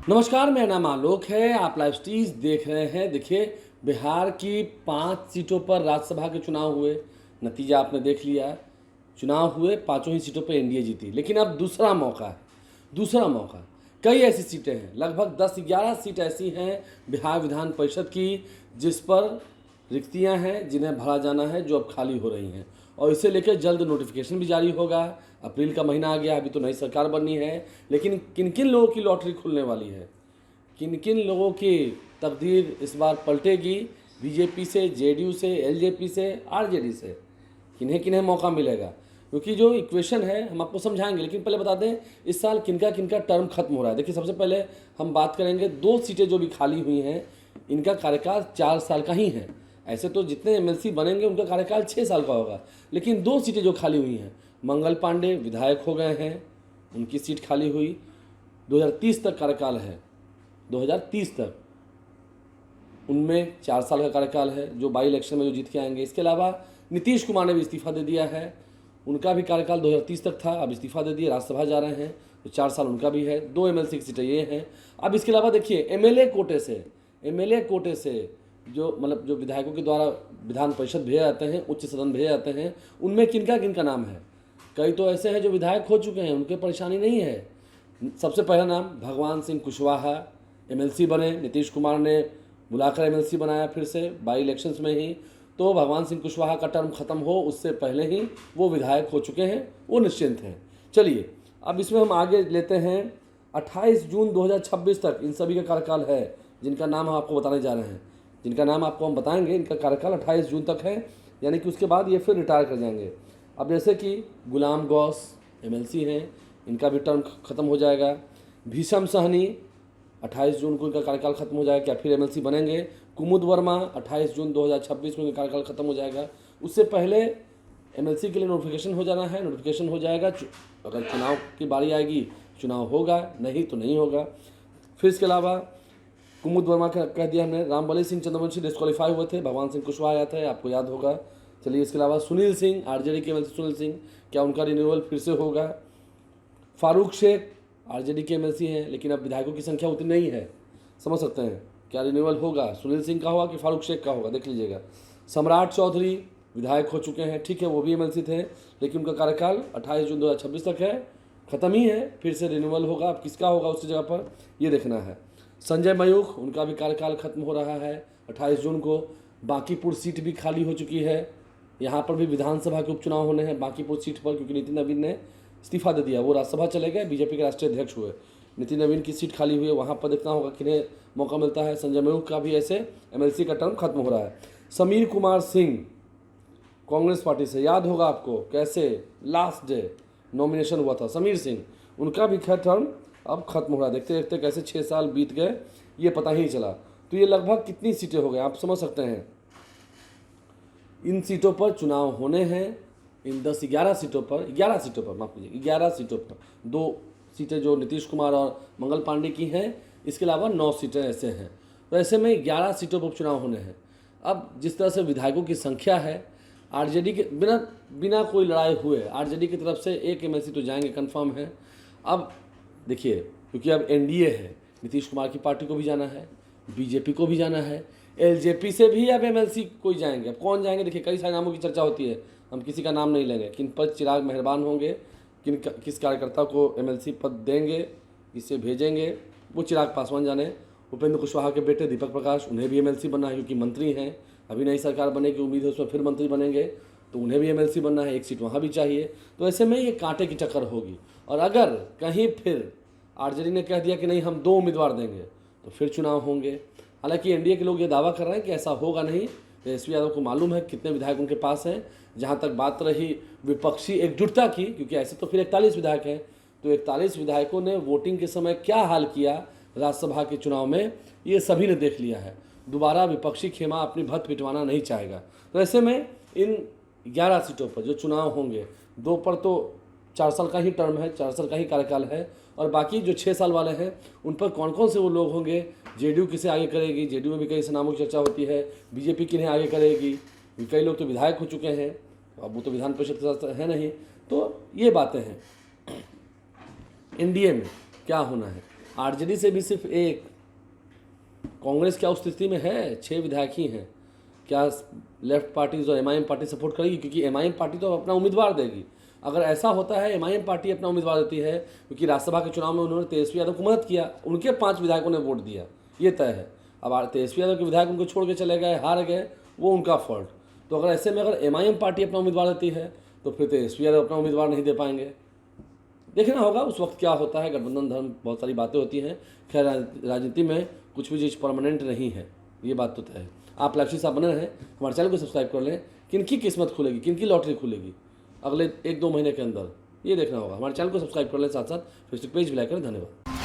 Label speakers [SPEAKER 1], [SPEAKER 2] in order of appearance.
[SPEAKER 1] नमस्कार, मेरा नाम आलोक है। आप लाइव स्ट्रीज देख रहे हैं। देखिए, बिहार की 5 सीटों पर राज्यसभा के चुनाव हुए, नतीजा आपने देख लिया। चुनाव हुए, पांचों ही सीटों पर एनडीए जीती। लेकिन अब दूसरा मौका है, दूसरा मौका। कई ऐसी सीटें हैं, लगभग 10-11 सीट ऐसी हैं बिहार विधान परिषद की जिस पर रिक्तियां हैं, जिन्हें भरा जाना है, जो अब खाली हो रही हैं। और इसे लेकर जल्द नोटिफिकेशन भी जारी होगा। अप्रैल का महीना आ गया, अभी तो नई सरकार बननी है, लेकिन किन किन लोगों की लॉटरी खुलने वाली है, किन किन लोगों की तकदीर इस बार पलटेगी, बीजेपी से, जेडीयू से, एलजेपी से, आरजेडी से, किन्हें किन्हें मौका मिलेगा। क्योंकि जो इक्वेशन है हम आपको समझाएंगे, लेकिन पहले बता दें इस साल किनका किनका टर्म खत्म हो रहा है। देखिए, सबसे पहले हम बात करेंगे 2 सीटें जो भी खाली हुई हैं, इनका कार्यकाल 4 साल का ही है। ऐसे तो जितने एमएलसी बनेंगे उनका कार्यकाल 6 साल का होगा, लेकिन 2 सीटें जो खाली हुई हैं, मंगल पांडे विधायक हो गए हैं, उनकी सीट खाली हुई। 2030 तक कार्यकाल है, 2030 तक उनमें 4 साल का कार्यकाल है, जो बाई इलेक्शन में जो जीत के आएंगे। इसके अलावा नीतीश कुमार ने भी इस्तीफा दे दिया है, उनका भी कार्यकाल 2030 तक था, अब इस्तीफा दे दिए, राज्यसभा जा रहे हैं, तो 4 साल उनका भी है। 2 एमएलसी की सीटें ये हैं। अब इसके अलावा देखिए, एमएलए कोटे से जो मतलब जो विधायकों के द्वारा विधान परिषद भेजे जाते हैं, उच्च सदन भेजे जाते हैं, उनमें किनका किनका नाम है। कई तो ऐसे हैं जो विधायक हो चुके हैं, उनके परेशानी नहीं है। सबसे पहला नाम भगवान सिंह कुशवाहा, एमएलसी बने, नीतीश कुमार ने बुलाकर एमएलसी बनाया फिर से बाई इलेक्शंस में ही। तो भगवान सिंह कुशवाहा का टर्म खत्म हो उससे पहले ही वो विधायक हो चुके हैं, वो निश्चिंत हैं। चलिए, अब इसमें हम आगे लेते हैं। 28 जून 2026 तक इन सभी का कार्यकाल है, जिनका नाम हम आपको बताने जा रहे हैं, जिनका नाम आपको हम बताएंगे। इनका कार्यकाल 28 जून तक है, यानी कि उसके बाद ये फिर रिटायर कर जाएंगे। अब जैसे कि गुलाम गौस एमएलसी हैं, इनका भी टर्म खत्म हो जाएगा। भीषम सहनी 28 जून को इनका कार्यकाल खत्म हो जाएगा, क्या फिर एमएलसी बनेंगे। कुमुद वर्मा 28 जून 2026 में इनका कार्यकाल खत्म हो जाएगा। उससे पहले एमएलसी के लिए नोटिफिकेशन हो जाना है, नोटिफिकेशन हो जाएगा। अगर चुनाव की बारी आएगी, चुनाव होगा, नहीं तो नहीं होगा। फिर इसके अलावा कुमुद वर्मा का कह दिया हमने। रामबली सिंह चंद्रवंशी डिस्क्वालीफाई हुए थे, भगवान सिंह कुशवाहा आया था, आपको याद होगा। चलिए, इसके अलावा सुनील सिंह आरजेडी के एमएलसी, सुनील सिंह, क्या उनका रिन्यूअल फिर से होगा। फारूक शेख आरजेडी के एमएलसी हैं, लेकिन अब विधायकों की संख्या उतनी नहीं है, समझ सकते हैं, क्या रिन्यूअल होगा, सुनील सिंह का होगा कि फारूक शेख का होगा, देख लीजिएगा। सम्राट चौधरी विधायक हो चुके हैं, ठीक है, वो भी एमएलसी थे, लेकिन उनका कार्यकाल 28 जून 2026 तक है, ख़त्म ही है, फिर से रिन्यूअल होगा। अब किसका होगा उसकी जगह पर, ये देखना है। संजय मयूख, उनका भी कार्यकाल खत्म हो रहा है 28 जून को। बांकीपुर सीट भी खाली हो चुकी है, यहाँ पर भी विधानसभा के उपचुनाव होने हैं बांकीपुर सीट पर, क्योंकि नितिन नवीन ने इस्तीफा दे दिया, वो राज्यसभा चले गए, बीजेपी के राष्ट्रीय अध्यक्ष हुए। नितिन नवीन की सीट खाली हुई है, वहाँ पर देखना होगा किन्हें मौका मिलता है। संजय मयूख का भी ऐसे एमएलसी का टर्म खत्म हो रहा है। समीर कुमार सिंह कांग्रेस पार्टी से, याद होगा आपको कैसे लास्ट डे नॉमिनेशन हुआ था समीर सिंह, उनका भी खैर टर्म अब खत्म हो रहा है। देखते देखते कैसे 6 साल बीत गए, ये पता ही नहीं चला। तो ये लगभग कितनी सीटें हो गए आप समझ सकते हैं। इन सीटों पर चुनाव होने हैं, इन 10-11 सीटों पर, 11 सीटों पर, माफ कीजिए, 11 सीटों पर। 2 सीटें जो नीतीश कुमार और मंगल पांडे की हैं, इसके अलावा 9 सीटें ऐसे हैं। तो ऐसे में 11 सीटों पर उपचुनाव होने हैं। अब जिस तरह से विधायकों की संख्या है, आरजेडी के बिना कोई लड़ाई हुए आरजेडी की तरफ से 1 एमएलसी तो जाएंगे, कन्फर्म है। अब देखिए, क्योंकि अब एनडीए है, नीतीश कुमार की पार्टी को भी जाना है, बीजेपी को भी जाना है, एलजेपी से भी अब एमएलसी कोई जाएंगे। अब कौन जाएंगे, देखिए कई सारे नामों की चर्चा होती है, हम किसी का नाम नहीं लेंगे, किन पर चिराग मेहरबान होंगे, किस कार्यकर्ता को एमएलसी पद देंगे, किसे भेजेंगे, वो चिराग पासवान जाने। उपेंद्र कुशवाहा के बेटे दीपक प्रकाश, उन्हें भी एमएलसी बनना है, क्योंकि मंत्री हैं, अभी नई सरकार बनने की उम्मीद है, उसमें फिर मंत्री बनेंगे, तो उन्हें भी एमएलसी बनना है, 1 सीट वहाँ भी चाहिए। तो ऐसे में ये कांटे की टक्कर होगी। और अगर कहीं फिर आरजेडी ने कह दिया कि नहीं हम 2 उम्मीदवार देंगे, तो फिर चुनाव होंगे। हालांकि एनडीए के लोग ये दावा कर रहे हैं कि ऐसा होगा नहीं। तेजस्वी यादव को मालूम है कितने विधायक उनके पास हैं। जहाँ तक बात रही विपक्षी एकजुटता की, क्योंकि ऐसे तो फिर 41 विधायक हैं, तो 41 विधायकों ने वोटिंग के समय क्या हाल किया राज्यसभा के चुनाव में, ये सभी ने देख लिया है। दोबारा विपक्षी खेमा अपनी भत पिटवाना नहीं चाहेगा। तो ऐसे में इन 11 सीटों पर जो चुनाव होंगे, 2 पर तो 4 साल का ही टर्म है, 4 साल का ही कार्यकाल है, और बाकी जो 6 साल वाले हैं उन पर कौन कौन से वो लोग होंगे, जेडीयू किसे आगे करेगी, जेडीयू में भी कई नामों की चर्चा होती है, बीजेपी किन्हें आगे करेगी, कई लोग तो विधायक हो चुके हैं, अब वो तो विधान परिषद के साथ है नहीं। तो ये बातें हैं। एनडीए में क्या होना है, आरजेडी से भी सिर्फ एक। कांग्रेस क्या उस स्थिति में है? 6 विधायक ही हैं। क्या लेफ्ट पार्टी जो एमआईएम पार्टी सपोर्ट करेगी? क्योंकि एमआईएम पार्टी तो अपना उम्मीदवार देगी। अगर ऐसा होता है एमआईएम पार्टी अपना उम्मीदवार देती है, क्योंकि राज्यसभा के चुनाव में उन्होंने तेजस्वी यादव को मदद किया, उनके 5 विधायकों ने वोट दिया, ये तय है। अब तेजस्वी यादव के विधायक उनको छोड़ के चले गए, हार गए, वो उनका फॉल्ट। तो अगर ऐसे में अगर एमआईएम पार्टी अपना उम्मीदवार देती है तो फिर तेजस्वी यादव अपना उम्मीदवार नहीं दे पाएंगे। देखना होगा उस वक्त क्या होता है। गठबंधन धर्म बहुत सारी बातें होती हैं। खैर, राजनीति में कुछ भी चीज़ परमानेंट नहीं है, ये बात तो तय है। आप लाइव स्ट्रीम साहब बने रहें, हमारे चैनल को सब्सक्राइब कर लें। किनकी किस्मत खुलेगी, किनकी लॉटरी खुलेगी अगले 1-2 महीने के अंदर, ये देखना होगा। हमारे चैनल को सब्सक्राइब कर लें, साथ साथ फेसबुक पेज भी लाइक करें। धन्यवाद।